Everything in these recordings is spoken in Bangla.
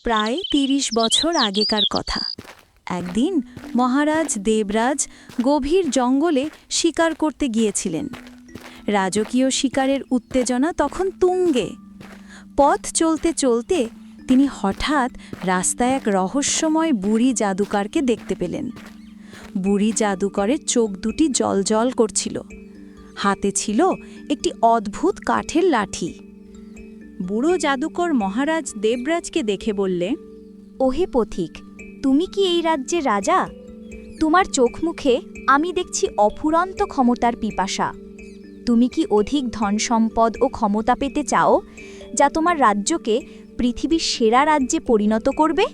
প্রায় ৩০ বছর আগেকার কথা। একদিন মহারাজ দেবরাজ গভীর জঙ্গলে শিকার করতে গিয়েছিলেন। রাজকীয় শিকারের উত্তেজনা তখন তুঙ্গে। পথ চলতে চলতে তিনি হঠাৎ রাস্তায় এক রহস্যময় বুড়ি জাদুকরকে দেখতে পেলেন। বুড়ি জাদুকরের চোখ দুটি জ্বলজ্বল করছিল। হাতে ছিল একটি অদ্ভুত কাঠের লাঠি। বুড়ো জাদুকর মহারাজ দেবরাজকে দেখে বললে, ওহে পথিক, তুমি কি এই রাজ্যের রাজা? তোমার চোখ মুখে আমি দেখছি অফুরন্ত ক্ষমতার পিপাসা। তুমি কি অধিক ধন সম্পদ ও ক্ষমতা পেতে চাও, যা তোমার রাজ্যকে পৃথিবীর সেরা রাজ্যে পরিণত করবে?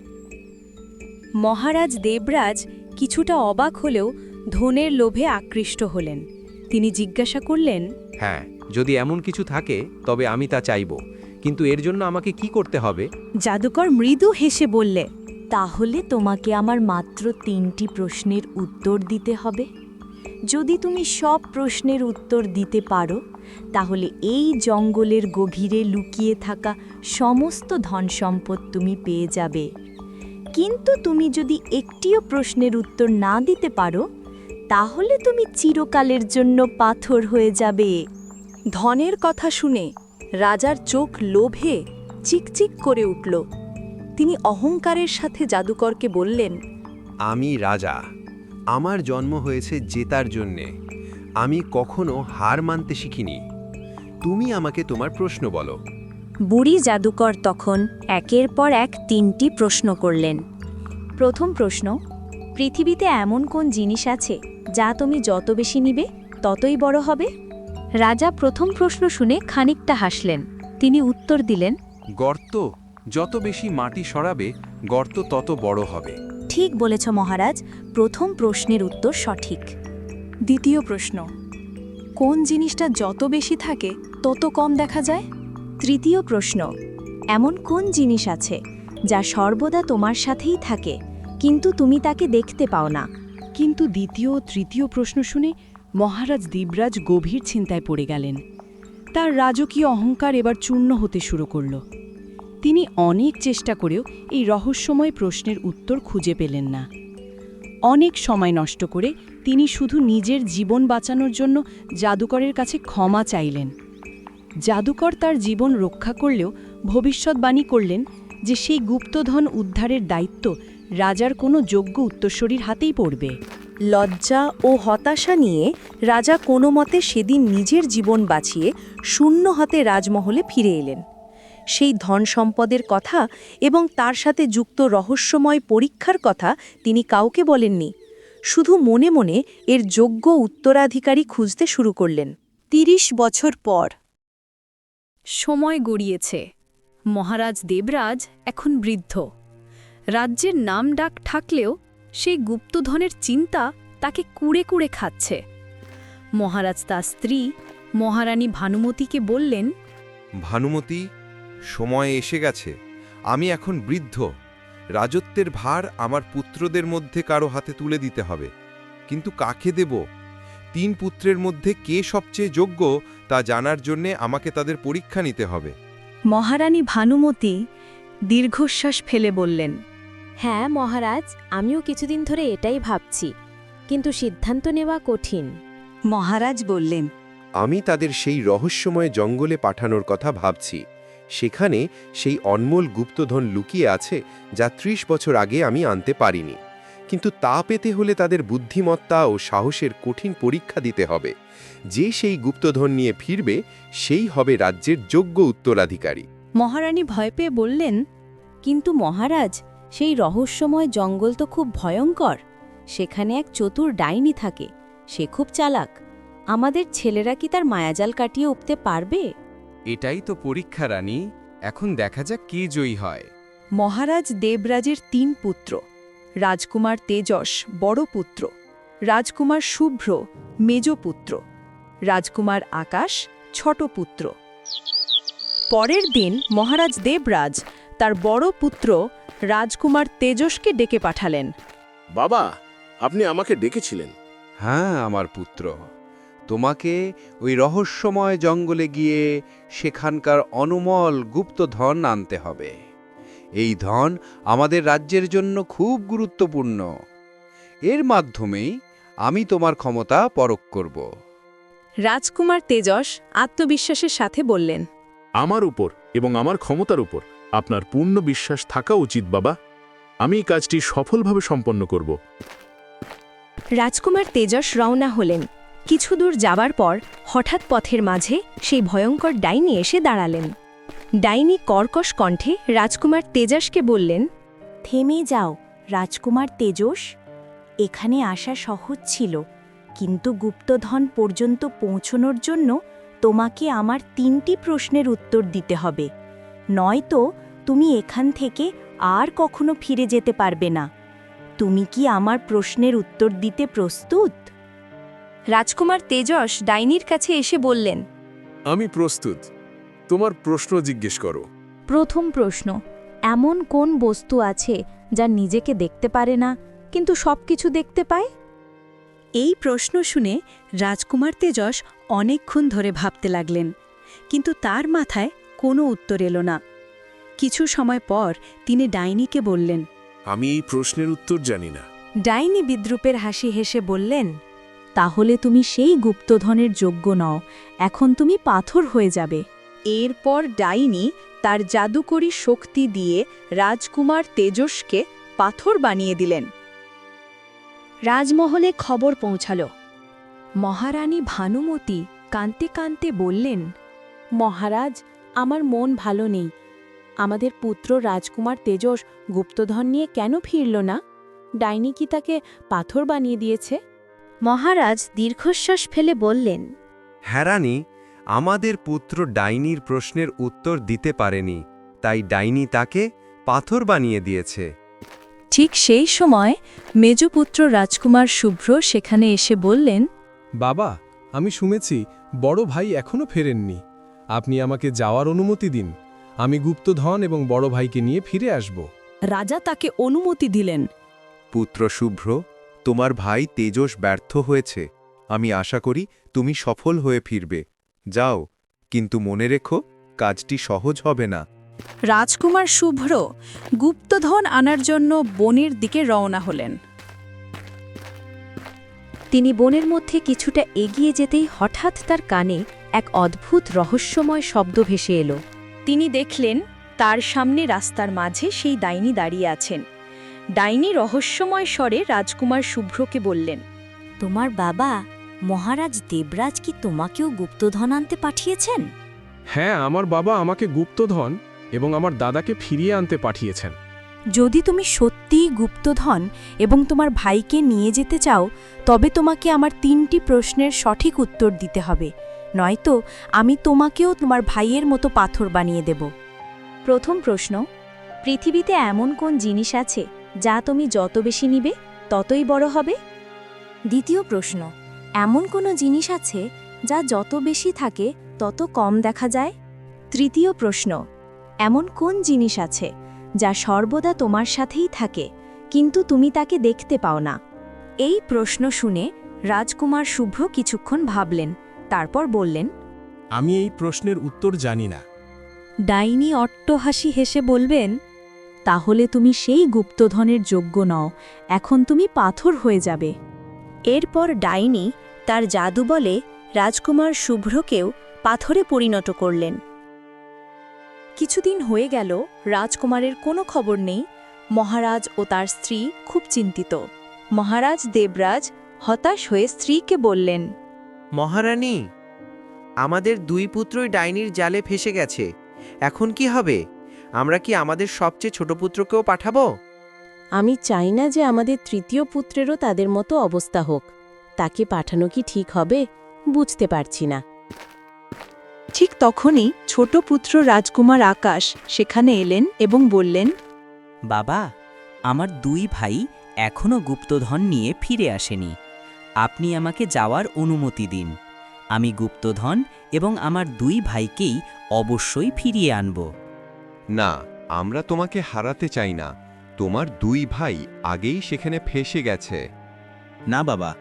মহারাজ দেবরাজ কিছুটা অবাক হলেও ধনের লোভে আকৃষ্ট হলেন। তিনি জিজ্ঞাসা করলেন, হ্যাঁ, যদি এমন কিছু থাকে তবে আমি তা চাইব, কিন্তু এর জন্য আমাকে কি করতে হবে? জাদুকর মৃদু হেসে বললে, তাহলে তোমাকে আমার মাত্র ৩টি প্রশ্নের উত্তর দিতে হবে। যদি তুমি সব প্রশ্নের উত্তর দিতে পারো, তাহলে এই জঙ্গলের গভীরে লুকিয়ে থাকা সমস্ত ধন সম্পদ তুমি পেয়ে যাবে। কিন্তু তুমি যদি একটিও প্রশ্নের উত্তর না দিতে পারো, তাহলে তুমি চিরকালের জন্য পাথর হয়ে যাবে। ধনের কথা শুনে রাজার চোখ লোভে চিকচিক করে উঠল। তিনি অহংকারের সাথে জাদুকরকে বললেন, আমি রাজা, আমার জন্ম হয়েছে জেতার জন্যে। আমি কখনো হার মানতে শিখিনি। তুমি আমাকে তোমার প্রশ্ন বলো। বুড়ি জাদুকর তখন একের পর এক ৩টি প্রশ্ন করলেন। প্রথম প্রশ্ন, পৃথিবীতে এমন কোন জিনিস আছে যা তুমি যত বেশি নিবে ততই বড় হবে? রাজা প্রথম প্রশ্ন শুনে খানিকটা হাসলেন। তিনি উত্তর দিলেন, গর্ত, যত বেশি মাটি সরাবে গর্ত তত বড় হবে। ঠিক বলেছ মহারাজ, প্রথম প্রশ্নের উত্তর সঠিক। দ্বিতীয় প্রশ্ন, কোন জিনিসটা যত বেশি থাকে তত কম দেখা যায়? তৃতীয় প্রশ্ন, এমন কোন জিনিস আছে যা সর্বদা তোমার সাথেই থাকে কিন্তু তুমি তাকে দেখতে পাও না? কিন্তু দ্বিতীয় ও তৃতীয় প্রশ্ন শুনে মহারাজ দেবরাজ গভীর চিন্তায় পড়ে গেলেন। তার রাজকীয় অহংকার এবার চূর্ণ হতে শুরু করল। তিনি অনেক চেষ্টা করেও এই রহস্যময় প্রশ্নের উত্তর খুঁজে পেলেন না। অনেক সময় নষ্ট করে তিনি শুধু নিজের জীবন বাঁচানোর জন্য জাদুকরের কাছে ক্ষমা চাইলেন। জাদুকর তার জীবন রক্ষা করলেও ভবিষ্যৎবাণী করলেন যে সেই গুপ্তধন উদ্ধারের দায়িত্ব রাজার কোনো যোগ্য উত্তরসূরির হাতেই পড়বে। লজ্জা ও হতাশা নিয়ে রাজা কোনো মতে সেদিন নিজের জীবন বাঁচিয়ে শূন্য হাতে রাজমহলে ফিরে এলেন। সেই ধন সম্পদের কথা এবং তার সাথে যুক্ত রহস্যময় পরীক্ষার কথা তিনি কাউকে বলেননি। শুধু মনে মনে এর যোগ্য উত্তরাধিকারী খুঁজতে শুরু করলেন। ৩০ বছর পর সময় গড়িয়েছে। মহারাজ দেবরাজ এখন বৃদ্ধ। রাজ্যের নাম ডাক থাকলেও সেই গুপ্তধনের চিন্তা তাকে কুড়ে কুড়ে খাচ্ছে। মহারাজ তার স্ত্রী মহারানী ভানুমতিকে বললেন, ভানুমতি, সময় এসে গেছে। আমি এখন বৃদ্ধ। রাজত্বের ভার আমার পুত্রদের মধ্যে কারো হাতে তুলে দিতে হবে। কিন্তু কাকে দেব? ৩ পুত্রের মধ্যে কে সবচেয়ে যোগ্য তা জানার জন্যে আমাকে তাদের পরীক্ষা নিতে হবে। মহারানী ভানুমতি দীর্ঘশ্বাস ফেলে বললেন, হ্যাঁ মহারাজ, আমিও কিছুদিন ধরে এটাই ভাবছি, কিন্তু সিদ্ধান্ত নেওয়া কঠিন। মহারাজ বললেন, আমি তাদের সেই রহস্যময় জঙ্গলে পাঠানোর কথা ভাবছি। সেখানে সেই অনমোল গুপ্তধন লুকিয়ে আছে যা ৩০ বছর আগে আমি আনতে পারিনি। কিন্তু তা পেতে হলে তাদের বুদ্ধিমত্তা ও সাহসের কঠিন পরীক্ষা দিতে হবে। যে সেই গুপ্তধন নিয়ে ফিরবে সেই হবে রাজ্যের যোগ্য উত্তরাধিকারী। মহারানী ভয় পেয়ে বললেন, কিন্তু মহারাজ, সেই রহস্যময় জঙ্গল তো খুব ভয়ঙ্কর। সেখানে এক চতুর ডাইনি থাকে, সে খুব চালাক। আমাদের ছেলেরা কি তার মায়াজাল কাটিয়ে উঠতে পারবে? এটাই তো পরীক্ষা রানী, এখন দেখা যাক কে জয়ী হয়। মহারাজ দেবরাজের ৩ পুত্র। রাজকুমার তেজস বড় পুত্র, রাজকুমার শুভ্র মেজ পুত্র, রাজকুমার আকাশ ছোট পুত্র। পরের দিন মহারাজ দেবরাজ তার বড় পুত্র রাজকুমার তেজসকে ডেকে পাঠালেন। বাবা, আপনি আমাকে ডেকেছিলেন? হ্যাঁ আমার পুত্র, তোমাকে ওই রহস্যময় জঙ্গলে গিয়ে সেখানকার অনমোল গুপ্তধন আনতে হবে। এই ধন আমাদের রাজ্যের জন্য খুব গুরুত্বপূর্ণ। এর মাধ্যমেই আমি তোমার ক্ষমতা পরখ করব। রাজকুমার তেজস আত্মবিশ্বাসের সাথে বললেন, আমার উপর এবং আমার ক্ষমতার উপর আপনার পূর্ণ বিশ্বাস থাকা উচিত বাবা। আমি এই কাজটি সফলভাবে সম্পন্ন করব। রাজকুমার তেজস রওনা হলেন। কিছু দূর যাবার পর হঠাৎ পথের মাঝে সেই ভয়ঙ্কর ডাইনি এসে দাঁড়ালেন। ডাইনি কর্কশ কণ্ঠে রাজকুমার তেজসকে বললেন, থেমে যাও রাজকুমার তেজস। এখানে আসা সহজ ছিল, কিন্তু গুপ্তধন পর্যন্ত পৌঁছনোর জন্য তোমাকে আমার 3টি প্রশ্নের উত্তর দিতে হবে, নয়তো তুমি এখান থেকে আর কখনো ফিরে যেতে পারবে না। তুমি কি আমার প্রশ্নের উত্তর দিতে প্রস্তুত? রাজকুমার তেজস ডাইনির কাছে এসে বললেন, আমি প্রস্তুত। তোমার প্রশ্ন জিজ্ঞেস করো। প্রথম প্রশ্ন, এমন কোন বস্তু আছে যা নিজেকে দেখতে পারে না কিন্তু সবকিছু দেখতে পায়? এই প্রশ্ন শুনে রাজকুমার তেজস অনেকক্ষণ ধরে ভাবতে লাগলেন, কিন্তু তার মাথায় কোনো উত্তর এলো না। কিছু সময় পর তিনি ডাইনিকে বললেন। আমি এই প্রশ্নের উত্তর জানি না। ডাইনি বিদ্রুপের হাসি হেসে বললেন, তাহলে তুমি সেই গুপ্তধনের যোগ্য নও, এখন তুমি পাথর হয়ে যাবে। এরপর ডাইনি তার জাদুকরী শক্তি দিয়ে রাজকুমার তেজসকে পাথর বানিয়ে দিলেন। রাজমহলে খবর পৌঁছাল। মহারানী ভানুমতি কাঁদতে কাঁদতে বললেন, মহারাজ, আমার মন ভালো নেই। আমাদের পুত্র রাজকুমার তেজস গুপ্তধন নিয়ে কেন ফিরল না? ডাইনি কি তাকে পাথর বানিয়ে দিয়েছে? মহারাজ দীর্ঘশ্বাস ফেলে বললেন, হ্যাঁ রানী, আমাদের পুত্র ডাইনির প্রশ্নের উত্তর দিতে পারেনি, তাই ডাইনি তাকে পাথর বানিয়ে দিয়েছে। ঠিক সেই সময় মেজপুত্র রাজকুমার শুভ্র সেখানে এসে বললেন, বাবা, আমি শুনেছি বড় ভাই এখনো ফেরেননি। আপনি আমাকে যাওয়ার অনুমতি দিন। আমি গুপ্তধন এবং বড় ভাইকে নিয়ে ফিরে আসব। রাজা তাকে অনুমতি দিলেন। পুত্র শুভ্র, তোমার ভাই তেজস ব্যর্থ হয়েছে। আমি আশা করি তুমি সফল হয়ে ফিরবে। যাও, কিন্তু মনে রেখো, কাজটি সহজ হবে না। রাজকুমার শুভ্র গুপ্তধন আনার জন্য বনের দিকে রওনা হলেন। তিনি বনের মধ্যে কিছুটা এগিয়ে যেতেই হঠাৎ তার কানে এক অদ্ভুত রহস্যময় শব্দ ভেসে এলো। তিনি দেখলেন তার সামনে রাস্তার মাঝে সেই ডাইনি দাঁড়িয়ে আছেন। ডাইনি রহস্যময় স্বরে রাজকুমার শুভ্রকে বললেন, তোমার বাবা মহারাজ দেবরাজ কি তোমাকেও গুপ্তধন আনতে পাঠিয়েছেন? হ্যাঁ, আমার বাবা আমাকে গুপ্তধন এবং আমার দাদাকে ফিরিয়ে আনতে পাঠিয়েছেন। যদি তুমি সত্যিই গুপ্তধন এবং তোমার ভাইকে নিয়ে যেতে চাও, তবে তোমাকে আমার 3টি প্রশ্নের সঠিক উত্তর দিতে হবে, নয়তো আমি তোমাকেও তোমার ভাইয়ের মতো পাথর বানিয়ে দেব। প্রথম প্রশ্ন, পৃথিবীতে এমন কোন জিনিস আছে যা তুমি যত বেশি নিবে ততই বড় হবে? দ্বিতীয় প্রশ্ন, এমন কোনো জিনিস আছে যা যত বেশি থাকে তত কম দেখা যায়? তৃতীয় প্রশ্ন, এমন কোন জিনিস আছে যা সর্বদা তোমার সাথেই থাকে কিন্তু তুমি তাকে দেখতে পাও না? এই প্রশ্ন শুনে রাজকুমার শুভ্র কিছুক্ষণ ভাবলেন, তারপর বললেন, আমি এই প্রশ্নের উত্তর জানি না। ডাইনি অট্টহাসি হেসে বলবেন, তাহলে তুমি সেই গুপ্তধনের যোগ্য নও, এখন তুমি পাথর হয়ে যাবে। এরপর ডাইনি তার জাদু বলে রাজকুমার শুভ্রকেও পাথরে পরিণত করলেন। কিছুদিন হয়ে গেল, রাজকুমারের কোনো খবর নেই। মহারাজ ও তার স্ত্রী খুব চিন্তিত। মহারাজ দেবরাজ হতাশ হয়ে স্ত্রীকে বললেন, মহারানী, আমাদের 2 পুত্রই ডাইনির জালে ফেসে গেছে। এখন কি হবে? আমরা কি আমাদের সবচেয়ে ছোট পুত্রকেও পাঠাবো? আমি চাই না যে আমাদের 3য় পুত্রেরও তাদের মতো অবস্থা হোক। তাকে পাঠানো কি ঠিক হবে? বুঝতে পারছি না। ঠিক তখনই ছোট পুত্র রাজকুমার আকাশ সেখানে এলেন এবং বললেন, বাবা, আমার 2 ভাই এখনো গুপ্তধন নিয়ে ফিরে আসেনি। আপনি আমাকে যাওয়ার অনুমতি দিন। আমি গুপ্তধন এবং আমার 2 ভাইকেই অবশ্যই ফিরিয়ে আনব। না, আমরা তোমাকে হারাতে চাই না। তোমার 2 ভাই আগেই সেখানে ফেসে গেছে। না বাবা,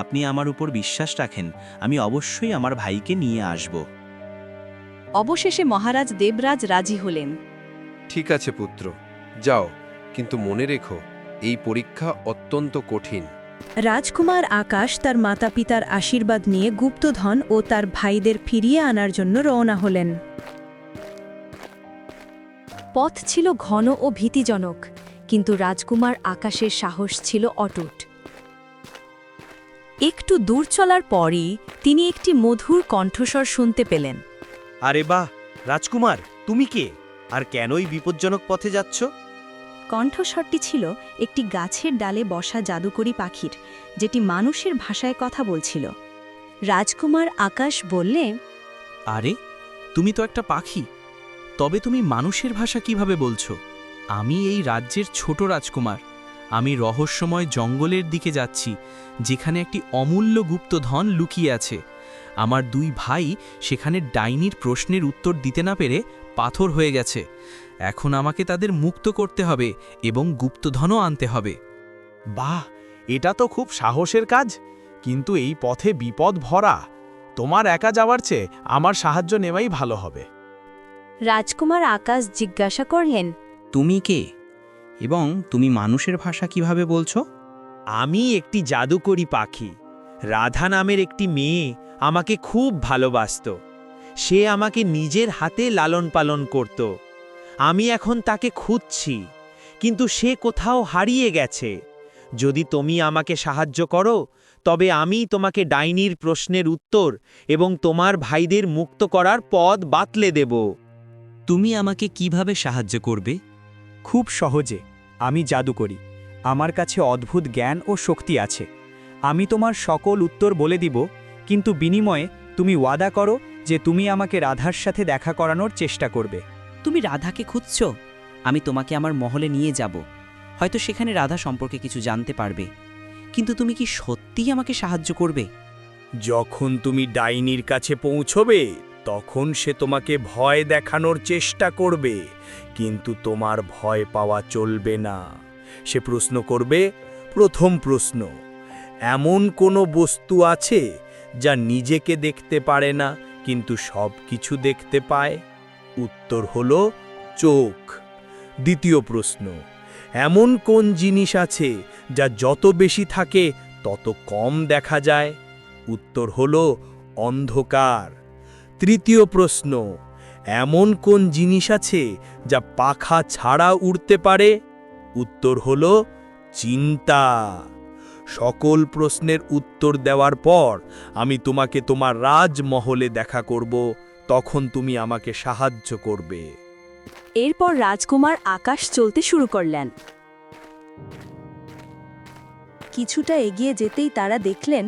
আপনি আমার উপর বিশ্বাস রাখেন। আমি অবশ্যই আমার ভাইকে নিয়ে আসব। অবশেষে মহারাজ দেবরাজ রাজি হলেন। ঠিক আছে পুত্র, যাও, কিন্তু মনে রেখো এই পরীক্ষা অত্যন্ত কঠিন। রাজকুমার আকাশ তার মাতাপিতার আশীর্বাদ নিয়ে গুপ্তধন ও তার ভাইদের ফিরিয়ে আনার জন্য রওনা হলেন। পথ ছিল ঘন ও ভীতিজনক, কিন্তু রাজকুমার আকাশের সাহস ছিল অটুট। একটু দূর চলার পরই তিনি একটি মধুর কণ্ঠস্বর শুনতে পেলেন। আরে বাহ, রাজকুমার, তুমি কে আর কেনই বিপজ্জনক পথে যাচ্ছ? কণ্ঠস্বরটি ছিল একটি গাছের ডালে বসা জাদুকরী পাখির, যেটি মানুষের ভাষায় কথা বলছিল। রাজকুমার আকাশ বললে, আরে, তুমি তো একটা পাখি, তবে তুমি মানুষের ভাষা কিভাবে বলছো? আমি এই রাজ্যের ছোট রাজকুমার। আমি রহস্যময় জঙ্গলের দিকে যাচ্ছি, যেখানে একটি অমূল্য গুপ্তধন লুকিয়ে আছে। আমার দুই ভাই সেখানে ডাইনির প্রশ্নের উত্তর দিতে না পেরে পাথর হয়ে গেছে। এখন আমাকে তাদের মুক্ত করতে হবে এবং গুপ্তধনও আনতে হবে। বাহ, এটা তো খুব সাহসের কাজ, কিন্তু এই পথে বিপদ ভরা। তোমার একা যাওয়ার চেয়ে আমার সাহায্য নেওয়াই ভালো হবে। রাজকুমার আকাশ জিজ্ঞাসা করলেন, তুমি কে এবং তুমি মানুষের ভাষা কিভাবে বলছো? আমি একটি জাদুকরী পাখি। রাধা নামের একটি মেয়ে আমাকে খুব ভালোবাসত। সে আমাকে নিজের হাতে লালন পালন করত। আমি এখন তাকে খুঁজছি, কিন্তু সে কোথাও হারিয়ে গেছে। যদি তুমি আমাকে সাহায্য করো, তবে আমি তোমাকে ডাইনির প্রশ্নের উত্তর এবং তোমার ভাইদের মুক্ত করার পথ বাতলে দেব। তুমি আমাকে কিভাবে সাহায্য করবে? খুব সহজে। আমি জাদুকরী। আমার কাছে অদ্ভুত জ্ঞান ও শক্তি আছে। আমি তোমার সকল উত্তর বলে দিব, কিন্তু বিনিময়ে তুমি ওয়াদা করো যে তুমি আমাকে রাধার সাথে দেখা করানোর চেষ্টা করবে। তুমি রাধাকে খুঁজছো? আমি তোমাকে আমার মহলে নিয়ে যাব। হয়তো সেখানে রাধা সম্পর্কে কিছু জানতে পারবে। কিন্তু তুমি কি সত্যিই আমাকে সাহায্য করবে? যখন তুমি ডাইনির কাছে পৌঁছবে, তখন সে তোমাকে ভয় দেখানোর চেষ্টা করবে, কিন্তু তোমার ভয় পাওয়া চলবে না। সে প্রশ্ন করবে, প্রথম প্রশ্ন, এমন কোনো বস্তু আছে যা নিজেকে দেখতে পারে না কিন্তু সব কিছু দেখতে পায়? উত্তর হলো চোখ। দ্বিতীয় প্রশ্ন, এমন কোন জিনিস আছে যা যত বেশি থাকে তত কম দেখা যায়? উত্তর হলো অন্ধকার। তৃতীয় প্রশ্ন, এমন কোন জিনিস আছে যা পাখা ছাড়া উড়তে পারে? উত্তর হলো চিন্তা। সকল প্রশ্নের উত্তর দেওয়ার পর আমি তোমাকে তোমার রাজমহলে দেখা করব, তখন তুমি আমাকে সাহায্য করবে। এরপর রাজকুমার আকাশ চলতে শুরু করলেন। কিছুটা এগিয়ে যেতেই তারা দেখলেন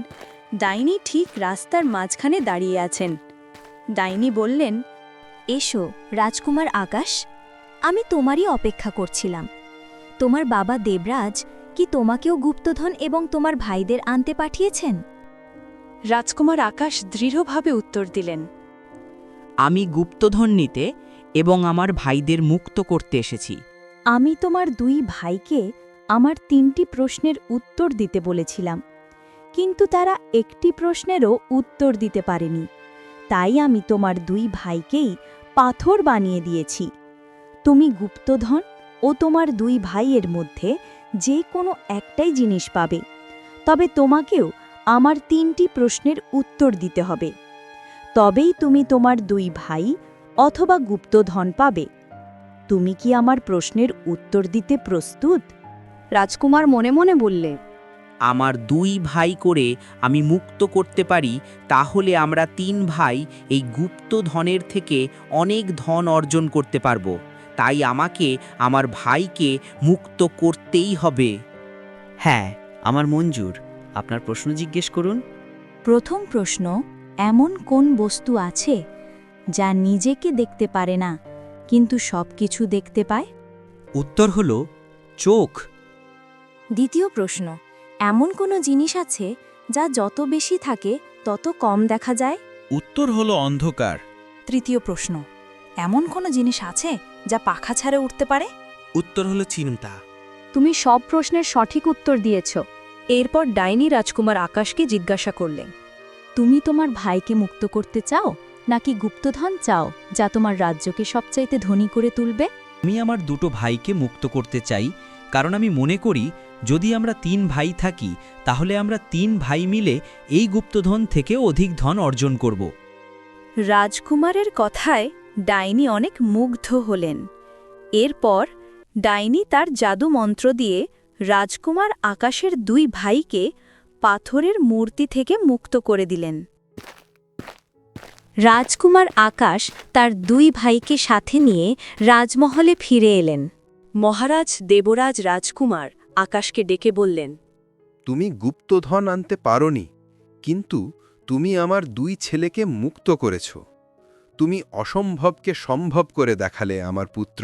ডাইনি ঠিক রাস্তার মাঝখানে দাঁড়িয়ে আছেন। ডাইনি বললেন, এসো রাজকুমার আকাশ, আমি তোমারই অপেক্ষা করছিলাম। তোমার বাবা দেবরাজ কি তোমাকেও গুপ্তধন এবং তোমার ভাইদের আনতে পাঠিয়েছেন? রাজকুমার আকাশ দৃঢ়ভাবে উত্তর দিলেন, আমি গুপ্তধন নিতে এবং আমার ভাইদের মুক্ত করতে এসেছি। আমি তোমার দুই ভাইকে আমার 3টি প্রশ্নের উত্তর দিতে বলেছিলাম, কিন্তু তারা একটি প্রশ্নেরও উত্তর দিতে পারেনি। তাই আমি তোমার দুই ভাইকেই পাথর বানিয়ে দিয়েছি। তুমি গুপ্তধন ও তোমার দুই ভাইয়ের মধ্যে যে কোনো একটাই জিনিস পাবে, তবে তোমাকেও আমার 3টি প্রশ্নের উত্তর দিতে হবে। তবেই তুমি তোমার দুই ভাই অথবা গুপ্তধন পাবে। তুমি কি আমার প্রশ্নের উত্তর দিতে প্রস্তুত? রাজকুমার মনে মনে বললে, আমার দুই ভাই করে আমি মুক্ত করতে পারি, তাহলে আমরা 3 ভাই এই গুপ্তধনের থেকে অনেক ধন অর্জন করতে পারব। তাই আমাকে আমার ভাইকে মুক্ত করতেই হবে। হ্যাঁ, আমার মঞ্জুর। আপনার প্রশ্ন জিজ্ঞেস করুন। প্রথম প্রশ্ন, এমন কোন বস্তু আছে যা নিজেকে দেখতে পারে না কিন্তু সবকিছু দেখতে পায়? উত্তর হলো চোখ। দ্বিতীয় প্রশ্ন, এমন কোনো জিনিস আছে যা যত বেশি থাকে তত কম দেখা যায়? উত্তর হলো অন্ধকার। তৃতীয় প্রশ্ন, এমন কোনো জিনিস আছে যা পাখা ছাড়ে উঠতে পারে? উত্তর হলো চিন্তা। তুমি সব প্রশ্নের সঠিক উত্তর দিয়েছ। এরপর ডাইনি রাজকুমার আকাশকে জিজ্ঞাসা করলেন, তুমি তোমার ভাইকে মুক্ত করতে চাও নাকি গুপ্তধন চাও যা তোমার রাজ্যকে সবচাইতে ধনী করে তুলবে? আমি আমার দুটো ভাইকে মুক্ত করতে চাই, কারণ আমি মনে করি যদি আমরা 3 ভাই থাকি তাহলে আমরা 3 ভাই মিলে এই গুপ্তধন থেকে অধিক ধন অর্জন করব। রাজকুমারের কথায় ডাইনি অনেক মুগ্ধ হলেন। এরপর ডাইনি তার জাদু মন্ত্র দিয়ে রাজকুমার আকাশের 2 ভাইকে পাথরের মূর্তি থেকে মুক্ত করে দিলেন। রাজকুমার আকাশ তার 2 ভাইকে সাথে নিয়ে রাজমহলে ফিরে এলেন। মহারাজ দেবরাজ রাজকুমার আকাশকে ডেকে বললেন, তুমি গুপ্তধন আনতে পারোনি, কিন্তু তুমি আমার 2 ছেলেকে মুক্ত করেছ। তুমি অসম্ভবকে সম্ভব করে দেখালে আমার পুত্র।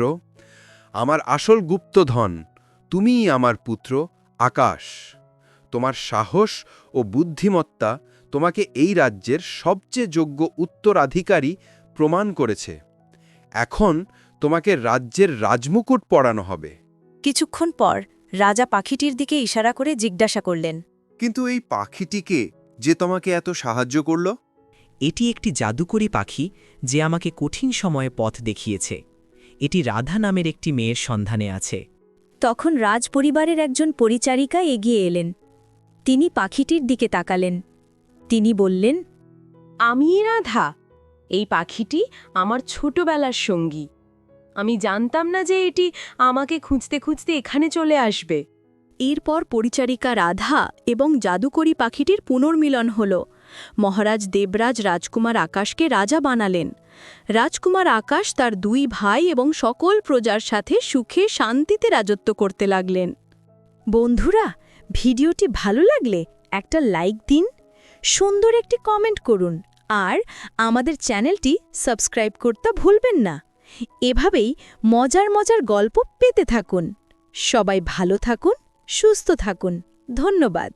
আমার আসল গুপ্তধন তুমিই আমার পুত্র আকাশ। তোমার সাহস ও বুদ্ধিমত্তা তোমাকে এই রাজ্যের সবচেয়ে যোগ্য উত্তরাধিকারী প্রমাণ করেছে। এখন তোমাকে রাজ্যের রাজমুকুট পরানো হবে। কিছুক্ষণ পর রাজা পাখিটির দিকে ইশারা করে জিজ্ঞাসা করলেন, কিন্তু এই পাখিটিকে যে তোমাকে এত সাহায্য করল? এটি একটি জাদুকরী পাখি যে আমাকে কঠিন সময়ে পথ দেখিয়েছে। এটি রাধা নামের একটি মেয়ের সন্ধানে আছে। তখন রাজপরিবারের একজন পরিচারিকা এগিয়ে এলেন। তিনি পাখিটির দিকে তাকালেন। তিনি বললেন, আমি রাধা। এই পাখিটি আমার ছোটবেলার সঙ্গী। আমি জানতাম না যে এটি আমাকে খুঁজতে খুঁজতে এখানে চলে আসবে। এরপর পরিচারিকা রাধা এবং জাদুকরী পাখিটির পুনর্মিলন হল। মহারাজ দেবরাজ রাজকুমার আকাশকে রাজা বানালেন। রাজকুমার আকাশ তার 2 ভাই এবং সকল প্রজার সাথে সুখে শান্তিতে রাজত্ব করতে লাগলেন। বন্ধুরা, ভিডিওটি ভালো লাগলে একটা লাইক দিন, সুন্দর একটি কমেন্ট করুন আর আমাদের চ্যানেলটি সাবস্ক্রাইব করতে ভুলবেন না। এভাবেই মজার মজার গল্প পেতে থাকুন। সবাই ভালো থাকুন, সুস্থ থাকুন। ধন্যবাদ।